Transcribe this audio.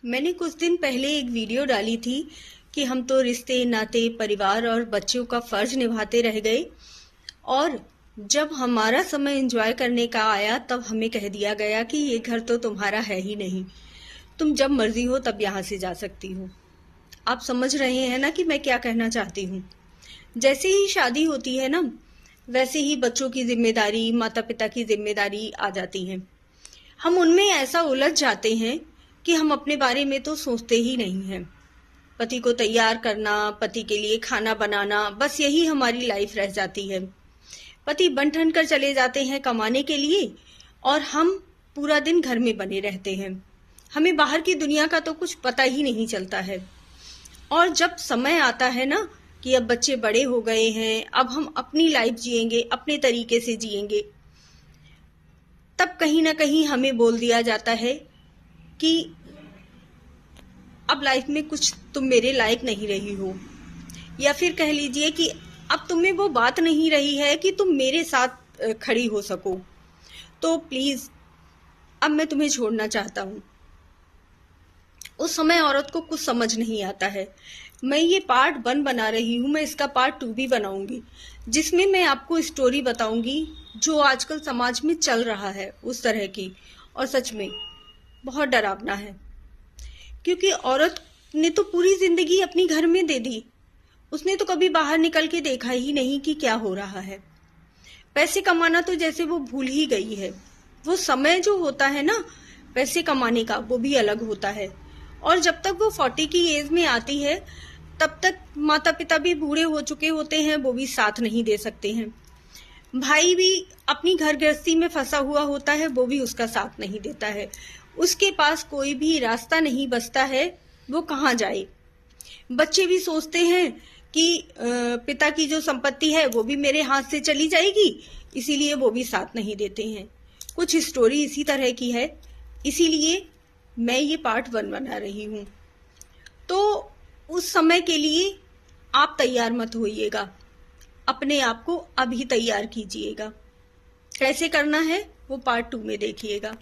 मैंने कुछ दिन पहले एक वीडियो डाली थी कि हम तो रिश्ते नाते परिवार और बच्चों का फर्ज निभाते रह गए और जब हमारा समय एंजॉय करने का आया तब हमें कह दिया गया कि ये घर तो तुम्हारा है ही नहीं, तुम जब मर्जी हो तब यहाँ से जा सकती हो। आप समझ रहे हैं ना कि मैं क्या कहना चाहती हूँ। जैसे ही शादी होती है ना, वैसे ही बच्चों की जिम्मेदारी, माता पिता की जिम्मेदारी आ जाती है। हम उनमें ऐसा उलझ जाते हैं कि हम अपने बारे में तो सोचते ही नहीं हैं। पति को तैयार करना, पति के लिए खाना बनाना, बस यही हमारी लाइफ रह जाती है। पति बन ठन कर चले जाते हैं कमाने के लिए और हम पूरा दिन घर में बने रहते हैं। हमें बाहर की दुनिया का तो कुछ पता ही नहीं चलता है। और जब समय आता है ना कि अब बच्चे बड़े हो गए हैं, अब हम अपनी लाइफ जिएंगे, अपने तरीके से जिएंगे, तब कहीं ना कहीं हमें बोल दिया जाता है कि अब लाइफ में कुछ तुम मेरे लायक नहीं रही हो, या फिर कह लीजिए कि अब तुम्हें वो बात नहीं रही है कि तुम मेरे साथ खड़ी हो सको, तो प्लीज अब मैं तुम्हें छोड़ना चाहता हूँ। उस समय औरत को कुछ समझ नहीं आता है। मैं ये पार्ट 1 बना रही हूँ, मैं इसका पार्ट 2 भी बनाऊंगी, जिसमें मैं आपको स्टोरी बताऊंगी जो आजकल समाज में चल रहा है उस तरह की, और सच में बहुत डरावना है। क्योंकि औरत ने तो पूरी जिंदगी अपनी घर में दे दी, उसने तो कभी बाहर निकल के देखा ही नहीं कि क्या हो रहा है। पैसे कमाना तो जैसे वो भूल ही गई है। वो समय जो होता है ना पैसे कमाने का, वो भी अलग होता है। और जब तक वो 40 की एज में आती है तब तक माता पिता भी बूढ़े हो चुके होते हैं, वो भी साथ नहीं दे सकते हैं। भाई भी अपनी घर गृहस्थी में फंसा हुआ होता है, वो भी उसका साथ नहीं देता है। उसके पास कोई भी रास्ता नहीं बचता है, वो कहाँ जाए। बच्चे भी सोचते हैं कि पिता की जो संपत्ति है वो भी मेरे हाथ से चली जाएगी, इसीलिए वो भी साथ नहीं देते हैं। कुछ स्टोरी इसी तरह की है, इसीलिए मैं ये पार्ट 1 बना रही हूँ। तो उस समय के लिए आप तैयार मत होइएगा, अपने आप को अभी तैयार कीजिएगा। कैसे करना है वो पार्ट 2 में देखिएगा।